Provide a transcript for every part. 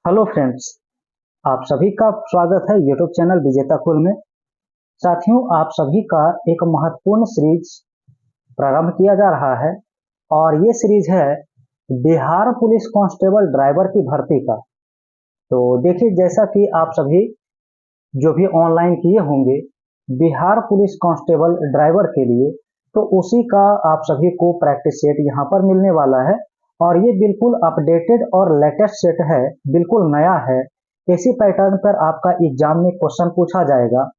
Hello friends, आप सभी का स्वागत है यूट्यूब चैनल विजेता कुल में। साथियों, आप सभी का एक महत्वपूर्ण सीरीज प्रारंभ किया जा रहा है और ये सीरीज है बिहार पुलिस कांस्टेबल ड्राइवर की भर्ती का। तो देखिए, जैसा कि आप सभी जो भी ऑनलाइन किए होंगे बिहार पुलिस कांस्टेबल ड्राइवर के लिए, तो उसी का आप सभी को प्रैक्टिस सेट यहाँ पर मिलने वाला है और ये बिल्कुल अपडेटेड और लेटेस्ट सेट है, बिल्कुल नया है। इसी पैटर्न पर आपका एग्जाम में क्वेश्चन पूछा जाएगा,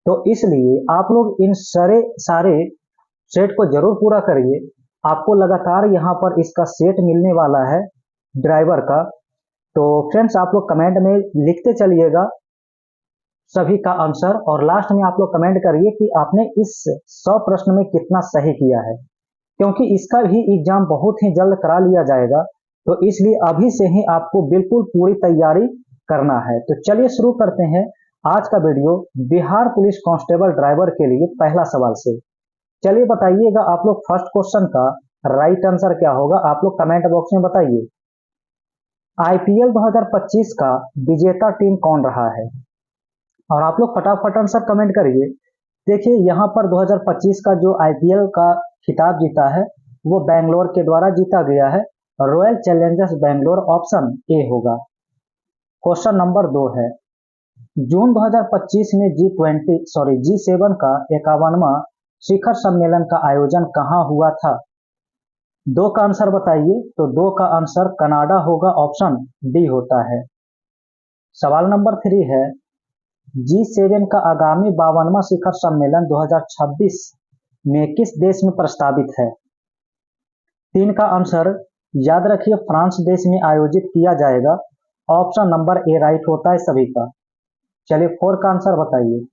तो इसलिए आप लोग इन सारे सारे सेट को जरूर पूरा करिए। आपको लगातार यहाँ पर इसका सेट मिलने वाला है ड्राइवर का। तो फ्रेंड्स, आप लोग कमेंट में लिखते चलिएगा सभी का आंसर और लास्ट में आप लोग कमेंट करिए कि आपने इस 100 प्रश्न में कितना सही किया है, क्योंकि इसका भी एग्जाम बहुत ही जल्द करा लिया जाएगा। तो इसलिए अभी से ही आपको बिल्कुल पूरी तैयारी करना है। तो चलिए शुरू करते हैं आज का video Bihar police constable driver के लिए पहला सवाल से। चलिए बताइएगा आप लोग फर्स्ट क्वेश्चन का राइट आंसर क्या होगा, आप लोग कमेंट बॉक्स में बताइए। आईपीएल 2025 का विजेता टीम कौन रहा है? और आप लोग फटाफट आंसर कमेंट करिए। देखिए, यहाँ पर 2025 का जो आईपीएल का खिताब जीता है वो बैंगलोर के द्वारा जीता गया है। Royal Challengers Bangalore option A होगा। क्वेश्चन नंबर 2 है, जून 2025 में G7 का 51वां शिखर सम्मेलन का आयोजन कहाँ हुआ था? दो का आंसर बताइए। तो दो का आंसर कनाडा होगा, ऑप्शन डी होता है। सवाल नंबर 3 है, G7 का आगामी 52वां शिखर सम्मेलन 2026 में किस देश में प्रस्तावित है? 3 का आंसर याद रखिए, फ्रांस देश में आयोजित किया जाएगा। ऑप्शन नंबर ए राइट होता है सभी का। चलिए 4 का आंसर बताइए।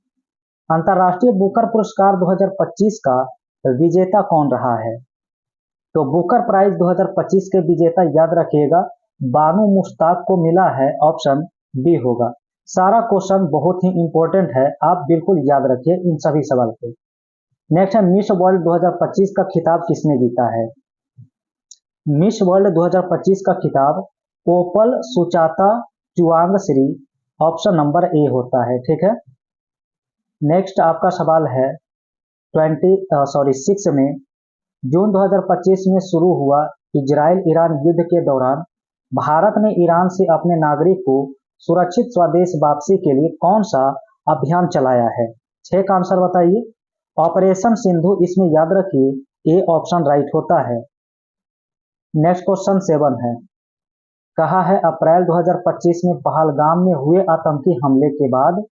अंतर्राष्ट्रीय बुकर पुरस्कार 2025 का विजेता कौन रहा है? तो बुकर प्राइज 2025 के विजेता याद रखिएगा बानू मुश्ताक को मिला है, ऑप्शन बी होगा। सारा क्वेश्चन बहुत ही इंपॉर्टेंट है, आप बिल्कुल याद रखिए इन सभी सवाल को। नेक्स्ट है, मिस वर्ल्ड 2025 का खिताब किसने जीता है? मिस वर्ल्ड 2025 का खिताब ओपल सुचाता चुआंगश्री, ऑप्शन नंबर ए होता है। ठीक है। नेक्स्ट आपका सवाल है 6 में जून 2025 में शुरू हुआ इजराइल ईरान युद्ध के दौरान भारत ने ईरान से अपने नागरिक को सुरक्षित स्वदेश वापसी के लिए कौन सा अभियान चलाया है? 6 का आंसर बताइए। ऑपरेशन सिंधु, इसमें याद रखिए ए ऑप्शन राइट होता है। नेक्स्ट क्वेश्चन 7 है, कहा है अप्रैल 2025 में पहलगाम में हुए आतंकी हमले के बाद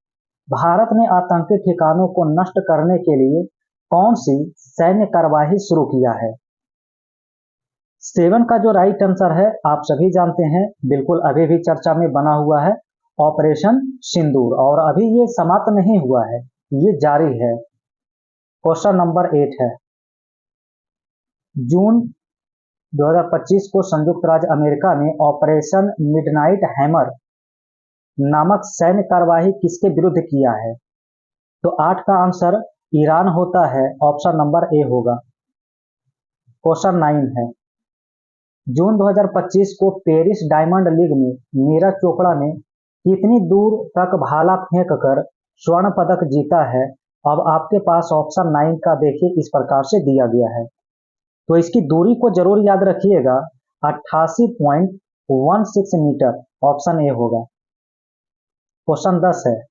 भारत ने आतंकी ठिकानों को नष्ट करने के लिए कौन सी सैन्य कार्यवाही शुरू किया है? 7 का जो राइट आंसर है आप सभी जानते हैं, बिल्कुल अभी भी चर्चा में बना हुआ है, ऑपरेशन सिंदूर। और अभी ये समाप्त नहीं हुआ है, ये जारी है। क्वेश्चन नंबर 8 है, जून 2025 को संयुक्त राज्य अमेरिका ने ऑपरेशन मिडनाइट हैमर नामक सैन्य कार्यवाही किसके विरुद्ध किया है? तो 8 का आंसर ईरान होता है, ऑप्शन नंबर ए होगा। क्वेश्चन 9 है, जून 2025 को पेरिस डायमंड लीग में नीरज चोपड़ा ने कितनी दूर तक भाला फेंक कर स्वर्ण पदक जीता है? अब आपके पास ऑप्शन 9 का देखिए इस प्रकार से दिया गया है, तो इसकी दूरी को जरूर याद रखिएगा, 88.16 मीटर, ऑप्शन ए होगा। क्वेश्चन 10 है,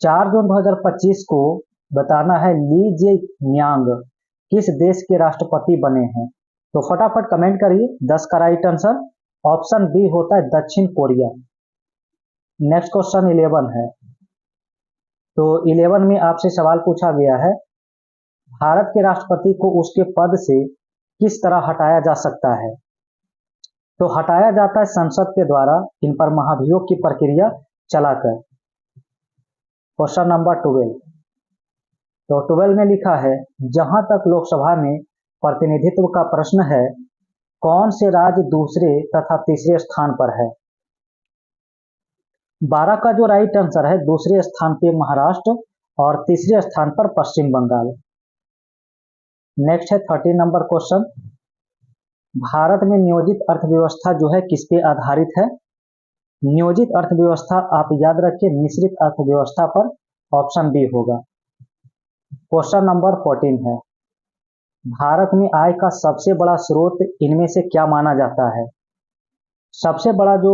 4 जून 2025 को बताना है ली जे न्यांग किस देश के राष्ट्रपति बने हैं? तो फटाफट कमेंट करिए। 10 का राइट आंसर ऑप्शन बी होता है, दक्षिण कोरिया। नेक्स्ट क्वेश्चन 11 है, तो 11 में आपसे सवाल पूछा गया है, भारत के राष्ट्रपति को उसके पद से किस तरह हटाया जा सकता है? तो हटाया जाता है संसद के द्वारा, इन पर महाभियोग की प्रक्रिया चलाकर। क्वेश्चन नंबर 12, तो 12 में लिखा है, जहां तक लोकसभा में प्रतिनिधित्व का प्रश्न है, कौन से राज्य दूसरे तथा तीसरे स्थान पर है? 12 का जो राइट आंसर है, दूसरे स्थान पर महाराष्ट्र और तीसरे स्थान पर पश्चिम बंगाल। नेक्स्ट है 13 नंबर क्वेश्चन, भारत में नियोजित अर्थव्यवस्था जो है किस पे आधारित है? नियोजित अर्थव्यवस्था आप याद रखिए मिश्रित अर्थव्यवस्था पर ऑप्शन बी होगा। क्वेश्चन नंबर 14 है, भारत में आय का सबसे बड़ा स्रोत इनमें से क्या माना जाता है? सबसे बड़ा जो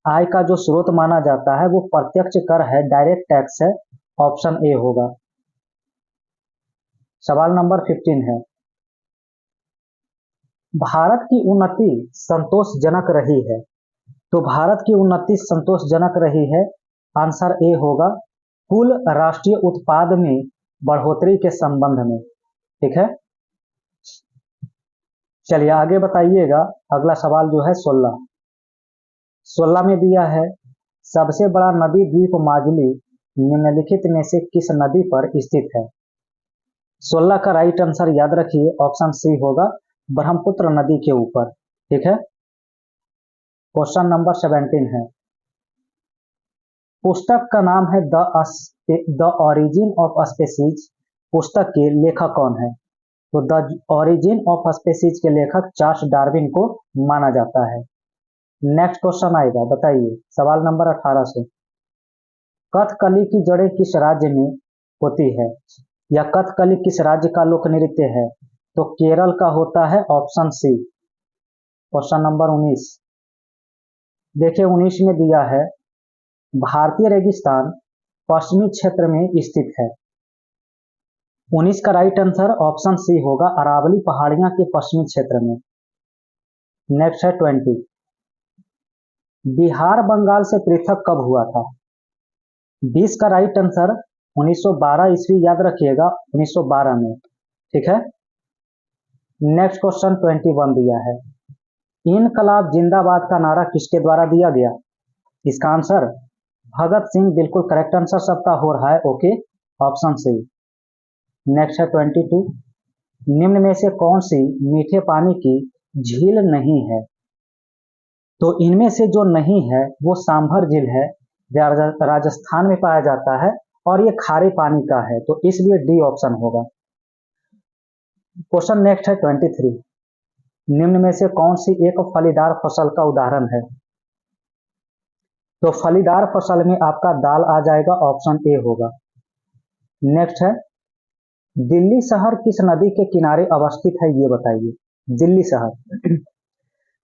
आय का जो स्रोत माना जाता है वो प्रत्यक्ष कर है, डायरेक्ट टैक्स है, ऑप्शन ए होगा। सवाल नंबर 15 है, भारत की उन्नति संतोषजनक रही है, तो भारत की उन्नति संतोषजनक रही है, आंसर ए होगा, कुल राष्ट्रीय उत्पाद में बढ़ोतरी के संबंध में। ठीक है, चलिए आगे बताइएगा। अगला सवाल जो है 16 में दिया है, सबसे बड़ा नदी द्वीप माजुली निम्नलिखित में से किस नदी पर स्थित है? 16 का राइट आंसर याद रखिए ऑप्शन सी होगा, ब्रह्मपुत्र नदी के ऊपर। ठीक है, क्वेश्चन नंबर 17 है, पुस्तक का नाम है द ओरिजिन ऑफ स्पीसीज, पुस्तक के लेखक कौन है? तो द ओरिजिन ऑफ स्पीसीज के लेखक चार्ल्स डार्विन को माना जाता है। नेक्स्ट क्वेश्चन आएगा, बताइए सवाल नंबर 18 से, कथकली की जड़ें किस राज्य में होती है, या कथकली किस राज्य का लोक नृत्य है? तो केरल का होता है, ऑप्शन सी। क्वेश्चन नंबर 19 देखिए, 19 में दिया है, भारतीय रेगिस्तान पश्चिमी क्षेत्र में स्थित है। 19 का राइट आंसर ऑप्शन सी होगा, अरावली पहाड़ियां के पश्चिमी क्षेत्र में। नेक्स्ट है 20, बिहार बंगाल से पृथक कब हुआ था? 20 का राइट आंसर 1912 ईस्वी, याद रखिएगा 1912 में। ठीक है, नेक्स्ट क्वेश्चन 21 दिया है, इनकलाब जिंदाबाद का नारा किसके द्वारा दिया गया? इसका आंसर भगत सिंह, बिल्कुल करेक्ट आंसर सबका हो रहा है, ओके, ऑप्शन सी। नेक्स्ट है 22, निम्न में से कौन सी मीठे पानी की झील नहीं है? तो इनमें से जो नहीं है वो सांभर झील है, राजस्थान में पाया जाता है, और ये खारे पानी का है, तो इसलिए डी ऑप्शन होगा। क्वेश्चन नेक्स्ट है 23, निम्न में से कौन सी एक फलीदार फसल का उदाहरण है? तो फलीदार फसल में आपका दाल आ जाएगा, ऑप्शन ए होगा। नेक्स्ट है, दिल्ली शहर किस नदी के किनारे अवस्थित है, ये बताइए। दिल्ली शहर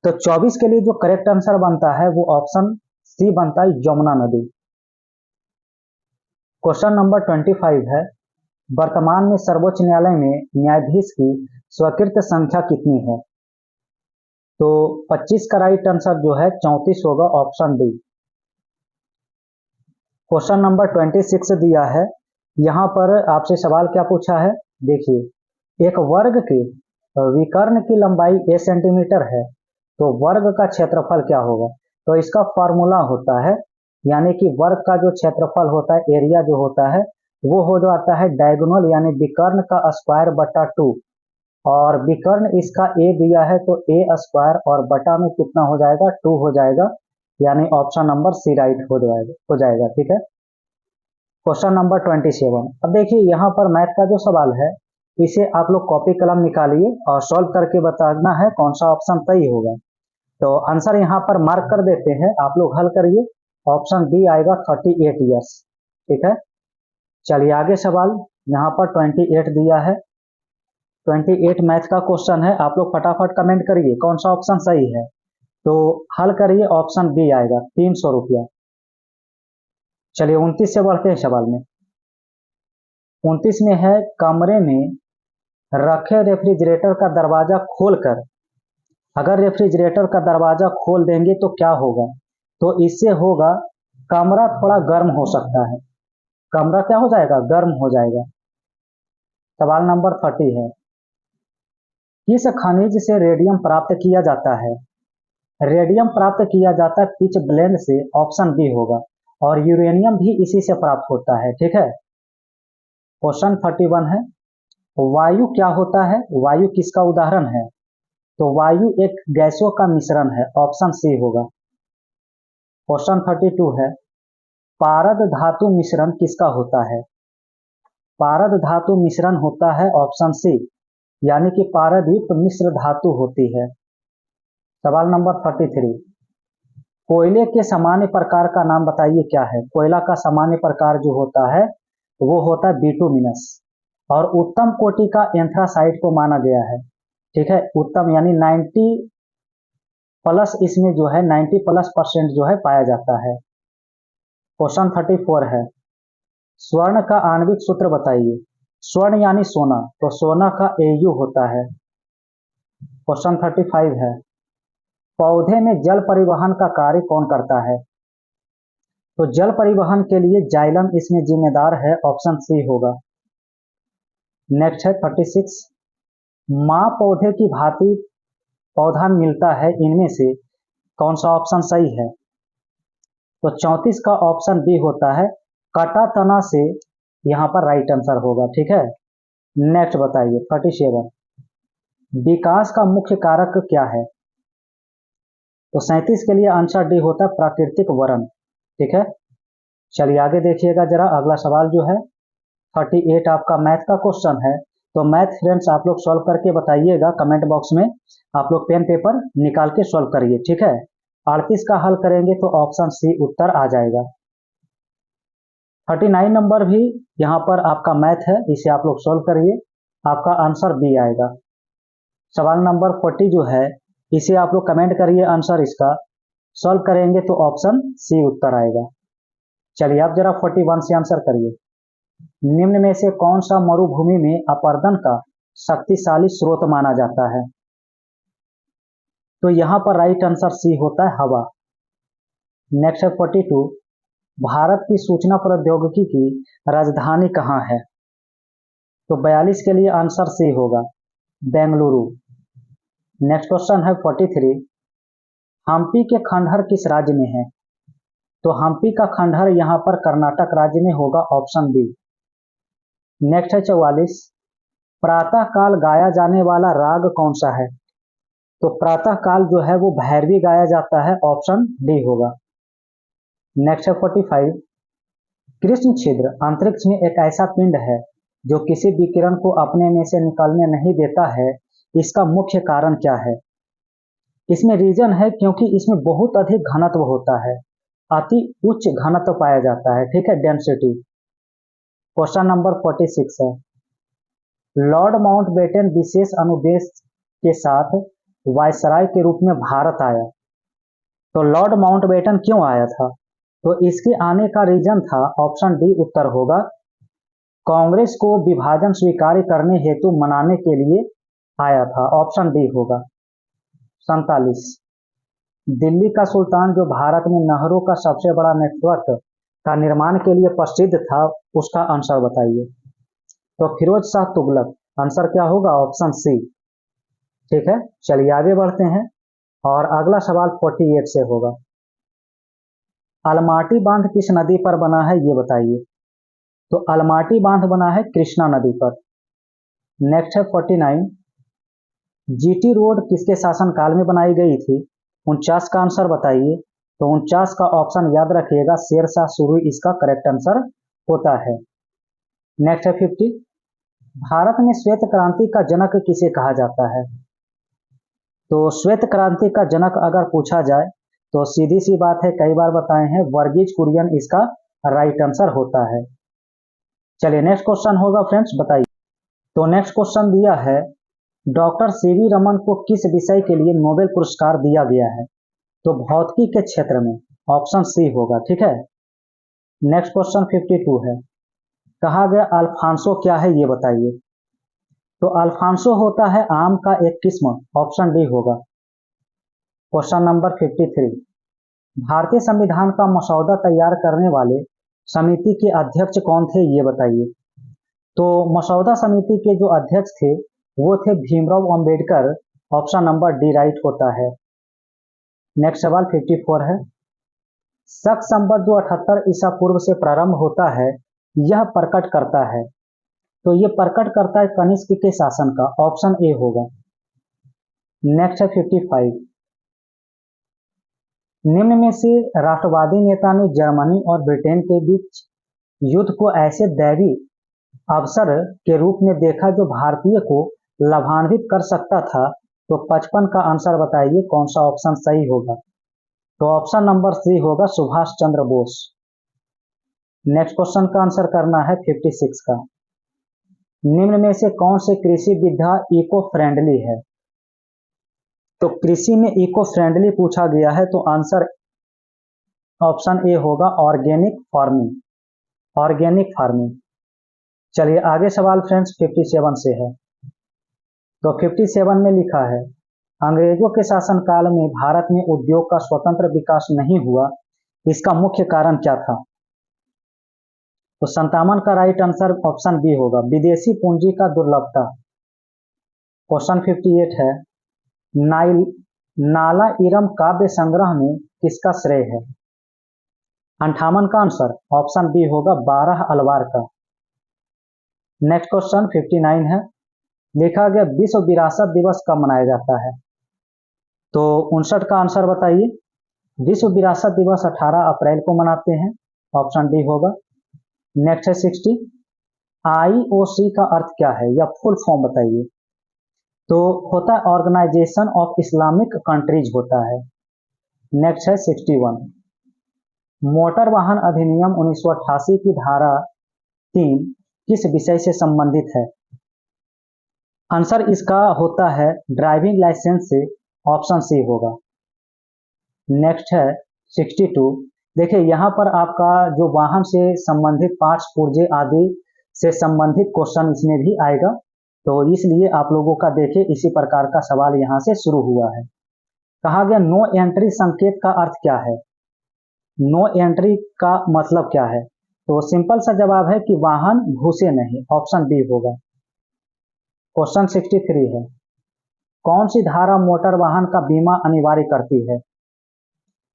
तो 24 के लिए जो करेक्ट आंसर बनता है वो ऑप्शन सी बनता है, यमुना नदी। क्वेश्चन नंबर 25 है, वर्तमान में सर्वोच्च न्यायालय में न्यायाधीश की स्वीकृत संख्या कितनी है? तो 25 का राइट आंसर जो है 34 होगा, ऑप्शन डी। क्वेश्चन नंबर 26 दिया है, यहां पर आपसे सवाल क्या पूछा है, देखिए, एक वर्ग के विकर्ण की लंबाई ए सेंटीमीटर है, तो वर्ग का क्षेत्रफल क्या होगा? तो इसका फॉर्मूला होता है, यानी कि वर्ग का जो क्षेत्रफल होता है, एरिया जो होता है, वो हो जाता है डायगोनल यानी विकर्ण का स्क्वायर बटा 2, और विकर्ण इसका ए दिया है तो ए स्क्वायर और बटा में कितना हो जाएगा, 2 हो जाएगा, यानी ऑप्शन नंबर सी राइट हो जाएगा। ठीक है, क्वेश्चन नंबर 27, अब देखिए यहाँ पर मैथ का जो सवाल है इसे आप लोग कॉपी कलम निकालिए और सॉल्व करके बताना है कौन सा ऑप्शन सही होगा। तो आंसर यहाँ पर मार्क कर देते हैं, आप लोग हल करिए, ऑप्शन बी आएगा 38 ईयर्स। ठीक है, चलिए आगे सवाल, यहाँ पर 28 दिया है, 28 मैथ का क्वेश्चन है, आप लोग फटाफट कमेंट करिए कौन सा ऑप्शन सही है। तो हल करिए, ऑप्शन बी आएगा 300 रुपया। चलिए 29 से बढ़ते हैं सवाल में। 29 में है, कमरे में रखे रेफ्रिजरेटर का दरवाजा खोलकर, अगर रेफ्रिजरेटर का दरवाजा खोल देंगे तो क्या होगा? तो इससे होगा, कमरा थोड़ा गर्म हो सकता है, कमरा क्या हो जाएगा, गर्म हो जाएगा। सवाल नंबर 30 है, किस खनिज से रेडियम प्राप्त किया जाता है? रेडियम प्राप्त किया जाता है पिच ब्लेंड से, ऑप्शन बी होगा, और यूरेनियम भी इसी से प्राप्त होता है। ठीक है, क्वेश्चन 31 है, वायु क्या होता है? वायु किसका उदाहरण है? तो वायु एक गैसों का मिश्रण है, ऑप्शन सी होगा। क्वेश्चन 32 है, पारद धातु मिश्रण किसका होता है? पारद धातु मिश्रण होता है, ऑप्शन सी, यानी कि पारद युक्त मिश्र धातु होती है। सवाल नंबर 33, कोयले के सामान्य प्रकार का नाम बताइए क्या है। कोयला का सामान्य प्रकार जो होता है वो होता है बिटुमिनस, और उत्तम कोटि का एंथ्रासाइट को माना गया है। ठीक है, उत्तम यानी 90 प्लस, इसमें जो है 90+% जो है पाया जाता है। क्वेश्चन 34 है, स्वर्ण का आणविक सूत्र बताइए। स्वर्ण यानी सोना, तो सोना का Au होता है। क्वेश्चन 35 है, पौधे में जल परिवहन का कार्य कौन करता है। तो जल परिवहन के लिए जाइलम इसमें जिम्मेदार है, ऑप्शन सी होगा। नेक्स्ट है 36, माँ पौधे की भांति पौधा मिलता है, इनमें से कौन सा ऑप्शन सही है। तो 34 का ऑप्शन बी होता है, कटा तना से यहाँ पर राइट आंसर होगा। ठीक है, नेक्स्ट बताइए 37, विकास का मुख्य कारक क्या है। तो 37 के लिए आंसर डी होता है प्राकृतिक वरण। ठीक है, चलिए आगे देखिएगा जरा, अगला सवाल जो है 38 आपका मैथ का क्वेश्चन है। तो मैथ फ्रेंड्स आप लोग सॉल्व करके बताइएगा कमेंट बॉक्स में, आप लोग पेन पेपर निकाल के सॉल्व करिए। ठीक है, 38 का हल करेंगे तो ऑप्शन सी उत्तर आ जाएगा। 39 नंबर भी यहाँ पर आपका मैथ है, इसे आप लोग सॉल्व करिए, आपका आंसर बी आएगा। सवाल नंबर 40 जो है, इसे आप लोग कमेंट करिए आंसर इसका, सॉल्व करेंगे तो ऑप्शन सी उत्तर आएगा। चलिए आप जरा 41 से आंसर करिए, निम्न में से कौन सा मरुभूमि में अपरदन का शक्तिशाली स्रोत माना जाता है। तो यहाँ पर राइट आंसर सी होता है हवा। नेक्स्ट है 42, भारत की सूचना प्रौद्योगिकी की राजधानी कहाँ है। तो 42 के लिए आंसर सी होगा, बेंगलुरु। नेक्स्ट क्वेश्चन है 43, हम्पी के खंडहर किस राज्य में है। तो हम्पी का खंडहर यहाँ पर कर्नाटक राज्य में होगा, ऑप्शन बी। नेक्स्ट है 44, प्रातः काल गाया जाने वाला राग कौन सा है। तो प्रातः काल जो है वो भैरवी गाया जाता है, ऑप्शन डी होगा। नेक्स्ट है 45, कृष्ण छिद्र अंतरिक्ष में एक ऐसा पिंड है जो किसी विकिरण को अपने में से निकलने नहीं देता है, इसका मुख्य कारण क्या है। इसमें रीजन है क्योंकि इसमें बहुत अधिक घनत्व होता है, अति उच्च घनत्व पाया जाता है। ठीक है, डेंसिटी। क्वेश्चन नंबर 46 है, लॉर्ड माउंटबेटन विशेष अनुदेश के साथ वायसराय के रूप में भारत आया। तो लॉर्ड माउंटबेटन क्यों आया था। तो इसके आने का रीजन था, ऑप्शन डी उत्तर होगा, कांग्रेस को विभाजन स्वीकार करने हेतु मनाने के लिए आया था, ऑप्शन डी होगा। 47, दिल्ली का सुल्तान जो भारत में नहरों का सबसे बड़ा नेटवर्क का निर्माण के लिए प्रसिद्ध था, उसका आंसर बताइए। तो फिरोज शाह तुगलक, आंसर क्या होगा, ऑप्शन सी। ठीक है, चलिए आगे बढ़ते हैं और अगला सवाल 48 से होगा, अलमाटी बांध किस नदी पर बना है ये बताइए। तो अलमाटी बांध बना है कृष्णा नदी पर। नेक्स्ट है 49, जीटी रोड किसके शासनकाल में बनाई गई थी। 49 का आंसर बताइए। तो 49 का ऑप्शन याद रखिएगा, शेरशाह सूरी इसका करेक्ट आंसर होता है। नेक्स्ट है 50, भारत में श्वेत क्रांति का जनक किसे कहा जाता है। तो श्वेत क्रांति का जनक अगर पूछा जाए तो सीधी सी बात है, कई बार बताए हैं, वर्गीज कुरियन इसका राइट आंसर होता है। चलिए नेक्स्ट क्वेश्चन होगा फ्रेंड्स, बताइए। तो नेक्स्ट क्वेश्चन दिया है, डॉक्टर सीवी रमन को किस विषय के लिए नोबेल पुरस्कार दिया गया है। तो भौतिकी के क्षेत्र में, ऑप्शन सी होगा। ठीक है, नेक्स्ट क्वेश्चन 52 है, कहा गया अल्फांसो क्या है ये बताइए। तो अल्फांसो होता है आम का एक किस्म, ऑप्शन डी होगा। क्वेश्चन नंबर 53, भारतीय संविधान का मसौदा तैयार करने वाले समिति के अध्यक्ष कौन थे ये बताइए। तो मसौदा समिति के जो अध्यक्ष थे वो थे Bhimrao Ambedkar, option number D right होता है। नेक्स्ट सवाल 54 है, शक संवत जो 78 ईसा पूर्व से प्रारंभ होता है, यह प्रकट करता है। तो ये प्रकट करता है कनिष्क के शासन का, ऑप्शन ए होगा। नेक्स्ट है 55, निम्न में से राष्ट्रवादी नेता ने जर्मनी और ब्रिटेन के बीच युद्ध को ऐसे दैवी अवसर के रूप में देखा जो भारतीय को लाभान्वित कर सकता था। तो 55 का आंसर बताइए, कौन सा ऑप्शन सही होगा। तो ऑप्शन नंबर सी होगा सुभाष चंद्र बोस। नेक्स्ट क्वेश्चन का आंसर करना है 56 का। निम्न में से कौन से कृषि विधा इको फ्रेंडली है? तो कृषि में इको फ्रेंडली पूछा गया है तो आंसर ऑप्शन ए होगा ऑर्गेनिक फार्मिंग। Organic farming. चलिए आगे सवाल फ्रेंड्स 57 से है। तो 57 में लिखा है अंग्रेजों के शासनकाल में भारत में उद्योग का स्वतंत्र विकास नहीं हुआ, इसका मुख्य कारण क्या था? तो 57 का राइट आंसर ऑप्शन बी होगा विदेशी पूंजी का दुर्लभता। क्वेश्चन 58 है नाला इरम काव्य संग्रह में किसका श्रेय है? 58 का आंसर ऑप्शन बी होगा 12 अलवार का। नेक्स्ट क्वेश्चन 59 है। लिखा गया विश्व विरासत दिवस कब मनाया जाता है? तो 59 का आंसर बताइए। विश्व विरासत दिवस 18 अप्रैल को मनाते हैं, ऑप्शन डी होगा। नेक्स्ट है 60। IOC का अर्थ क्या है या फुल फॉर्म बताइए। तो होता है ऑर्गेनाइजेशन ऑफ इस्लामिक कंट्रीज होता है। नेक्स्ट है 61। मोटर वाहन अधिनियम 1988 की धारा 3 किस विषय से संबंधित है? आंसर इसका होता है ड्राइविंग लाइसेंस से, ऑप्शन सी होगा। नेक्स्ट है 62। देखिए यहाँ पर आपका जो वाहन से संबंधित पार्ट्स पुर्जे आदि से संबंधित क्वेश्चन इसमें भी आएगा, तो इसलिए आप लोगों का देखिए इसी प्रकार का सवाल यहाँ से शुरू हुआ है। कहा गया नो एंट्री संकेत का अर्थ क्या है? नो एंट्री का मतलब क्या है? तो सिंपल सा जवाब है कि वाहन घुसे नहीं, ऑप्शन बी होगा। क्वेश्चन 63 है कौन सी धारा मोटर वाहन का बीमा अनिवार्य करती है?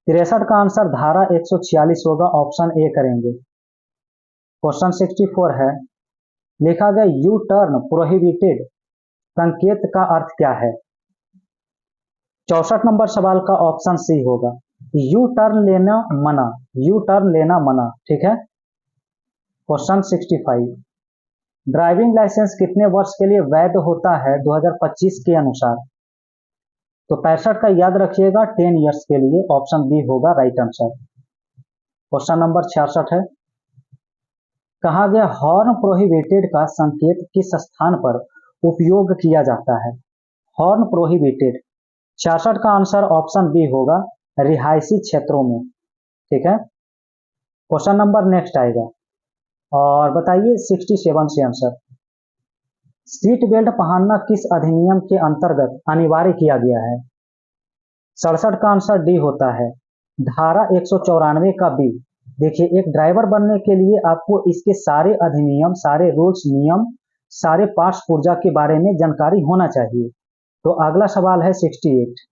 63 का आंसर धारा 146 होगा, ऑप्शन ए करेंगे। क्वेश्चन 64 है लिखा गया यू टर्न प्रोहिबिटेड संकेत का अर्थ क्या है? 64 नंबर सवाल का ऑप्शन सी होगा यू टर्न लेना मना। यू टर्न लेना मना, ठीक है। क्वेश्चन 65 ड्राइविंग लाइसेंस कितने वर्ष के लिए वैध होता है 2025 के अनुसार? तो 65 का याद रखिएगा 10 इयर्स के लिए, ऑप्शन बी होगा राइट आंसर। क्वेश्चन नंबर 66 है कहा गया हॉर्न प्रोहिबिटेड का संकेत किस स्थान पर उपयोग किया जाता है? हॉर्न प्रोहिबिटेड 66 का आंसर ऑप्शन बी होगा रिहायशी क्षेत्रों में, ठीक है। क्वेश्चन नंबर नेक्स्ट आएगा और बताइए 67 से आंसर सीट बेल्ट पहनना किस अधिनियम के अंतर्गत अनिवार्य किया गया है? 67 का आंसर डी होता है धारा 194 का बी। देखिए एक ड्राइवर बनने के लिए आपको इसके सारे अधिनियम, सारे रूल्स, नियम, सारे पार्ट्स पुर्जा के बारे में जानकारी होना चाहिए। तो अगला सवाल है 68।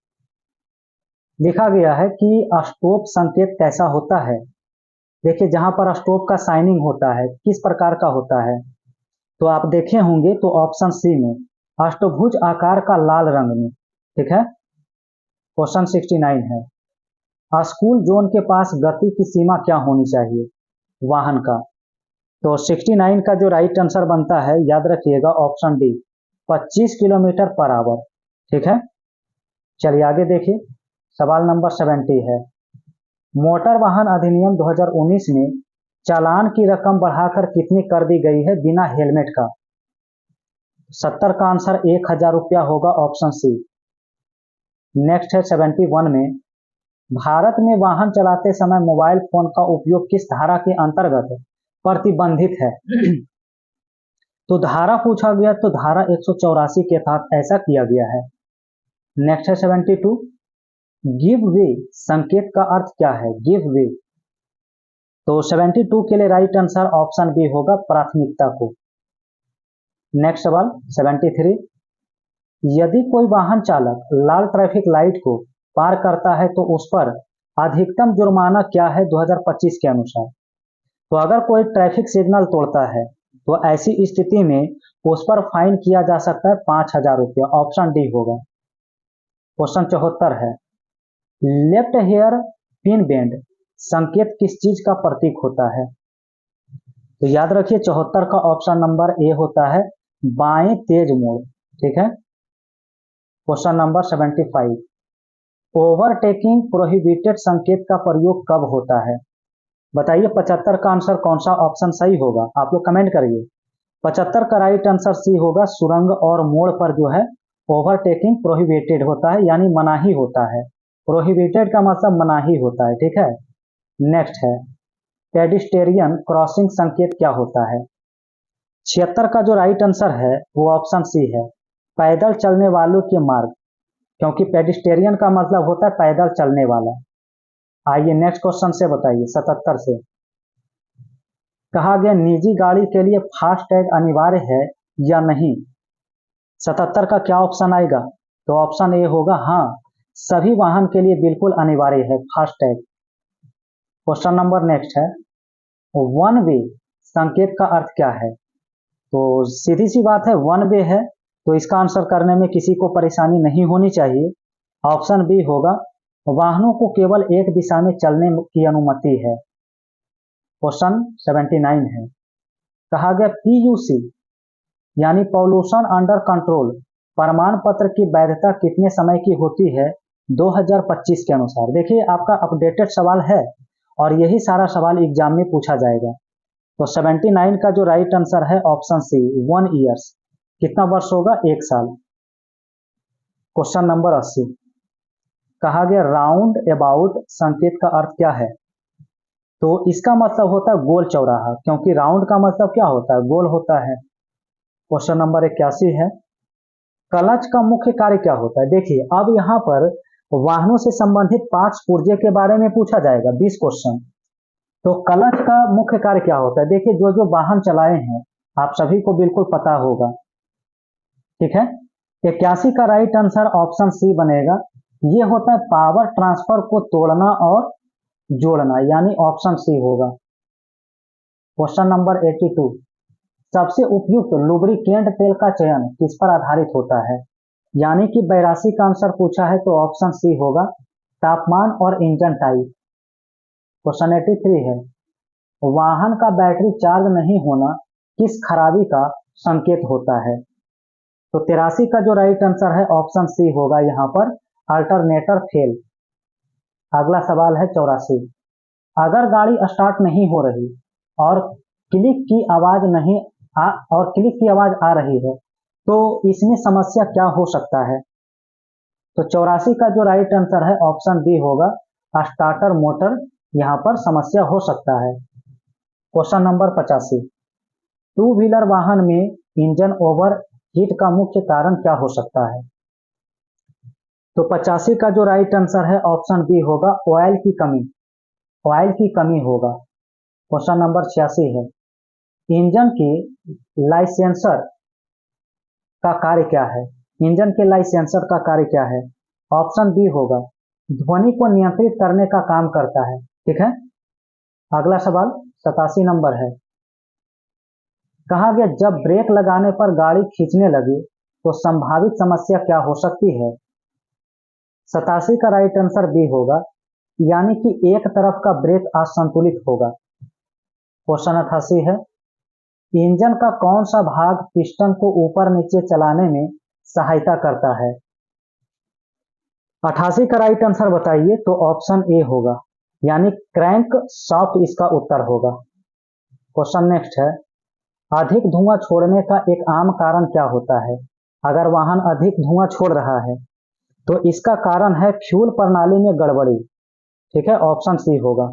लिखा गया है कि स्टॉप संकेत कैसा होता है? देखिए जहां पर स्टॉप का साइनिंग होता है किस प्रकार का होता है? तो आप देखे होंगे तो ऑप्शन सी में अष्टभुज आकार का लाल रंग में, ठीक है। क्वेश्चन 69 है स्कूल जोन के पास गति की सीमा क्या होनी चाहिए वाहन का? तो 69 का जो राइट आंसर बनता है याद रखिएगा option D 25 kilometre per hour, ठीक है। चलिए आगे देखिए सवाल नंबर 70 है मोटर वाहन अधिनियम 2019 में चालान की रकम बढ़ाकर कितनी कर दी गई है बिना हेलमेट का? 70 का आंसर 1000 रुपया होगा, ऑप्शन सी। नेक्स्ट है 71 में भारत में वाहन चलाते समय मोबाइल फोन का उपयोग किस धारा के अंतर्गत प्रतिबंधित है? तो धारा पूछा गया तो धारा 184 के तहत ऐसा किया गया है। नेक्स्ट है 72 गिव वे संकेत का अर्थ क्या है? गिव वे तो 72 के लिए राइट आंसर ऑप्शन बी होगा प्राथमिकता को। नेक्स्ट सवाल 73 यदि कोई वाहन चालक लाल ट्रैफिक लाइट को पार करता है तो उस पर अधिकतम जुर्माना क्या है 2025 के अनुसार? तो अगर कोई ट्रैफिक सिग्नल तोड़ता है तो ऐसी स्थिति में उस पर फाइन किया जा सकता है 5000 रुपया, ऑप्शन डी होगा। क्वेश्चन 74 है लेफ्ट हेयर पिन बेंड संकेत किस चीज का प्रतीक होता है? तो याद रखिए 74 का ऑप्शन नंबर ए होता है बाएं तेज मोड़, ठीक है। क्वेश्चन नंबर 75 ओवरटेकिंग प्रोहिबिटेड संकेत का प्रयोग कब होता है? बताइए 75 का आंसर कौन सा ऑप्शन सही होगा, आप लोग कमेंट करिए। 75 का राइट आंसर सी होगा, सुरंग और मोड़ पर जो है ओवरटेकिंग प्रोहिबिटेड होता है, यानी मनाही होता है। प्रोहिबिटेड का मतलब मनाही होता है, ठीक है। नेक्स्ट है, पेडिस्टेरियन क्रॉसिंग संकेत क्या होता है? 76 का जो राइट आंसर है वो ऑप्शन सी है, पैदल चलने वालों के मार्ग, क्योंकि पेडिस्टेरियन का मतलब होता है पैदल चलने वाला। आइए नेक्स्ट क्वेश्चन से बताइए 77 से। कहा गया निजी गाड़ी के लिए फास्टैग अनिवार्य है या नहीं? 77 का क्या ऑप्शन आएगा? तो ऑप्शन ए होगा हाँ, सभी वाहन के लिए बिल्कुल अनिवार्य है फास्टैग। क्वेश्चन नंबर नेक्स्ट है, वन वे संकेत का अर्थ क्या है? तो सीधी सी बात है, वन वे है तो इसका आंसर करने में किसी को परेशानी नहीं होनी चाहिए। ऑप्शन बी होगा, वाहनों को केवल एक दिशा में चलने की अनुमति है। क्वेश्चन 79 है, कहा गया पीयूसी यानी पॉल्यूशन अंडर कंट्रोल प्रमाण पत्र की वैधता कितने समय की होती है 2025 के अनुसार? देखिए आपका अपडेटेड सवाल है और यही सारा सवाल एग्जाम में पूछा जाएगा। तो 79 का जो राइट आंसर है ऑप्शन सी 1 ईयर्स। कितना वर्ष होगा? 1 साल। क्वेश्चन नंबर 80, कहा गया राउंड अबाउट संकेत का अर्थ क्या है? तो इसका मतलब होता है गोल चौराहा, क्योंकि राउंड का मतलब क्या होता है? गोल होता है। क्वेश्चन नंबर 81 है, क्लच का मुख्य कार्य क्या होता है? देखिए अब यहाँ पर वाहनों से संबंधित पार्ट्स पुर्जे के बारे में पूछा जाएगा 20 क्वेश्चन। तो क्लच का मुख्य कार्य क्या होता है? देखिए जो जो वाहन चलाए हैं आप सभी को बिल्कुल पता होगा, ठीक है। 81 का राइट आंसर ऑप्शन सी बनेगा, ये होता है पावर ट्रांसफर को तोड़ना और जोड़ना, यानी ऑप्शन सी होगा। क्वेश्चन नंबर 82, सबसे उपयुक्त लुब्रिकेंट तेल का चयन किस पर आधारित होता है? यानी कि 82 का आंसर पूछा है तो ऑप्शन सी होगा, तापमान और इंजन टाइप। क्वेश्चन 83 है, वाहन का बैटरी चार्ज नहीं होना किस खराबी का संकेत होता है? तो 83 का जो राइट आंसर है ऑप्शन सी होगा यहाँ पर, अल्टरनेटर फेल। अगला सवाल है 84, अगर गाड़ी स्टार्ट नहीं हो रही और क्लिक की आवाज आ रही है तो इसमें समस्या क्या हो सकता है? तो 84 का जो राइट आंसर है ऑप्शन बी होगा, स्टार्टर मोटर यहाँ पर समस्या हो सकता है। क्वेश्चन नंबर 85, टू व्हीलर वाहन में इंजन ओवर हीट का मुख्य कारण क्या हो सकता है? तो 85 का जो राइट आंसर है ऑप्शन बी होगा, ऑयल की कमी। ऑयल की कमी होगा। क्वेश्चन नंबर 86 है, इंजन के लाइसेंसर का कार्य क्या है? इंजन के लाइसेंसर का कार्य क्या है? ऑप्शन बी होगा, ध्वनि को नियंत्रित करने का काम करता है, ठीक है। अगला सवाल 87 नंबर है, कहा गया जब ब्रेक लगाने पर गाड़ी खींचने लगे तो संभावित समस्या क्या हो सकती है? 87 का राइट आंसर बी होगा, यानी कि एक तरफ का ब्रेक असंतुलित होगा। क्वेश्चन 88 है, इंजन का कौन सा भाग पिस्टन को ऊपर नीचे चलाने में सहायता करता है? 88 का राइट आंसर बताइए तो ऑप्शन ए होगा, यानी क्रैंक शाफ्ट इसका उत्तर होगा। क्वेश्चन नेक्स्ट है, अधिक धुआं छोड़ने का एक आम कारण क्या होता है? अगर वाहन अधिक धुआं छोड़ रहा है तो इसका कारण है फ्यूल प्रणाली में गड़बड़ी, ठीक है, ऑप्शन सी होगा।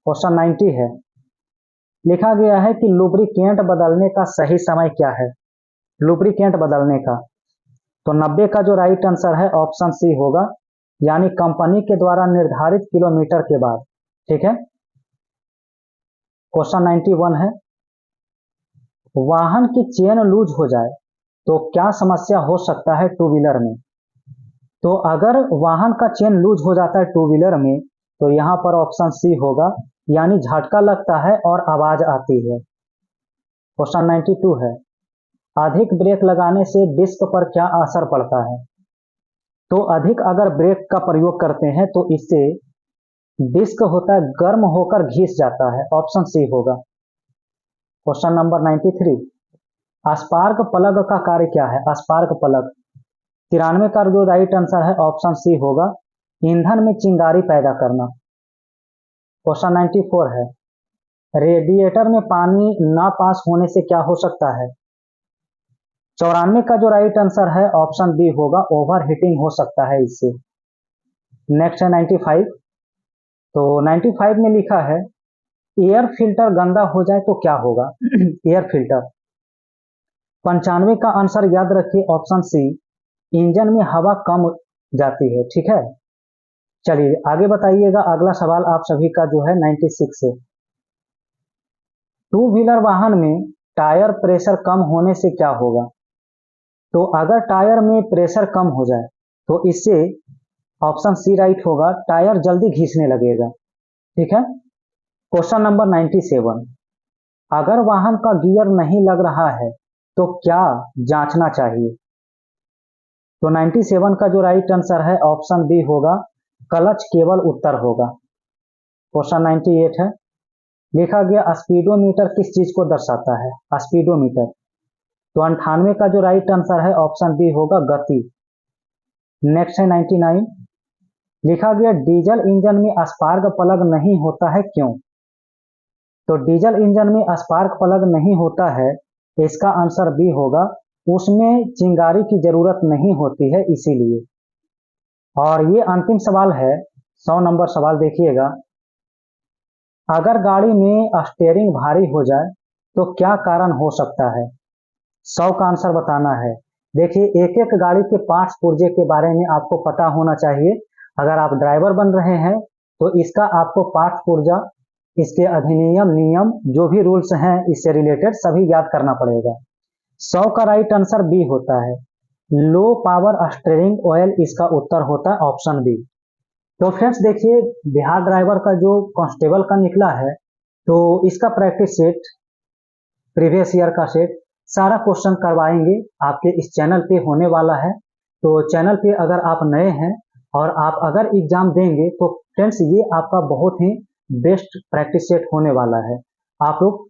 क्वेश्चन 90 है, लिखा गया है कि लुब्रिकेंट बदलने का सही समय क्या है? लुब्रिकेंट बदलने का, तो 90 का जो राइट आंसर है ऑप्शन सी होगा, यानी कंपनी के द्वारा निर्धारित किलोमीटर के बाद, ठीक है। क्वेश्चन 91 है, वाहन की चेन लूज हो जाए तो क्या समस्या हो सकता है टू व्हीलर में? तो अगर वाहन का चेन लूज हो जाता है टू व्हीलर में तो यहां पर ऑप्शन सी होगा, यानी झटका लगता है और आवाज आती है। क्वेश्चन 92 है, अधिक ब्रेक लगाने से डिस्क पर क्या असर पड़ता है? तो अधिक अगर ब्रेक का प्रयोग करते हैं तो इससे डिस्क होता है गर्म होकर घिस जाता है, ऑप्शन सी होगा। क्वेश्चन नंबर 93, स्पार्क प्लग का कार्य क्या है? स्पार्क प्लग, 93 का जो राइट आंसर है ऑप्शन सी होगा, ईंधन में चिंगारी पैदा करना। क्वेश्चन 94 है, रेडिएटर में पानी ना पास होने से क्या हो सकता है? 94 का जो राइट आंसर है ऑप्शन बी होगा, ओवर हीटिंग हो सकता है इससे। नेक्स्ट है 95। तो 95 में लिखा है, एयर फिल्टर गंदा हो जाए तो क्या होगा? Air filter. 95 का आंसर याद रखिए ऑप्शन सी, इंजन में हवा कम जाती है। ठीक है, चलिए आगे बताइएगा। अगला सवाल आप सभी का जो है 96 से, टू व्हीलर वाहन में टायर प्रेशर कम होने से क्या होगा? तो अगर टायर में प्रेशर कम हो जाए तो इससे ऑप्शन सी राइट होगा, टायर जल्दी घिसने लगेगा। ठीक है, क्वेश्चन नंबर 97, अगर वाहन का गियर नहीं लग रहा है तो क्या जांचना चाहिए? तो 97 का जो राइट आंसर है ऑप्शन बी होगा, क्लच केवल उत्तर होगा। क्वेश्चन 98 है, लिखा गया स्पीडोमीटर किस चीज को दर्शाता है? स्पीडोमीटर। तो 98 का जो राइट आंसर है ऑप्शन बी होगा, गति। नेक्स्ट है 99, लिखा गया डीजल इंजन में स्पार्क प्लग नहीं होता है, क्यों? तो डीजल इंजन में स्पार्क प्लग नहीं होता है, इसका आंसर बी होगा, उसमें चिंगारी की जरूरत नहीं होती है इसीलिए। और ये अंतिम सवाल है, 100 नंबर सवाल देखिएगा, अगर गाड़ी में स्टीयरिंग भारी हो जाए तो क्या कारण हो सकता है? 100 का आंसर बताना है। देखिए, एक एक गाड़ी के पार्ट्स पुर्जे के बारे में आपको पता होना चाहिए। अगर आप ड्राइवर बन रहे हैं तो इसका आपको पार्ट्स पुर्जा, इसके अधिनियम नियम जो भी रूल्स हैं इससे रिलेटेड सभी याद करना पड़ेगा। 100 का राइट आंसर बी होता है, लो पावर स्टीयरिंग ऑयल इसका उत्तर होता है ऑप्शन बी। तो फ्रेंड्स देखिए, बिहार ड्राइवर का जो कांस्टेबल का निकला है तो इसका प्रैक्टिस सेट, प्रीवियस ईयर का सेट, सारा क्वेश्चन करवाएंगे आपके इस चैनल पे होने वाला है। तो चैनल पे अगर आप नए हैं और आप अगर एग्जाम देंगे तो फ्रेंड्स ये आपका बहुत ही बेस्ट प्रैक्टिस सेट होने वाला है। आप लोग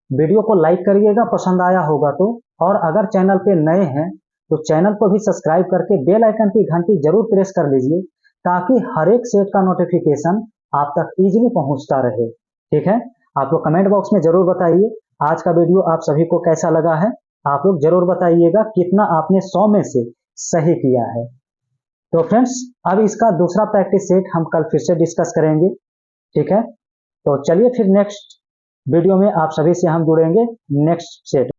वीडियो को लाइक करिएगा पसंद आया होगा तो, और अगर चैनल पे नए हैं तो चैनल को भी सब्सक्राइब करके बेल आइकन की घंटी जरूर प्रेस कर लीजिए ताकि हर एक सेट का नोटिफिकेशन आप तक इजीली पहुंचता रहे। ठीक है, आप लोग कमेंट बॉक्स में जरूर बताइए आज का वीडियो आप सभी को कैसा लगा है। आप लोग जरूर बताइएगा कितना आपने 100 में से सही किया है। तो फ्रेंड्स अब इसका दूसरा प्रैक्टिस सेट हम कल फिर से डिस्कस करेंगे। ठीक है, तो चलिए फिर नेक्स्ट वीडियो में आप सभी से हम जुड़ेंगे नेक्स्ट सेट।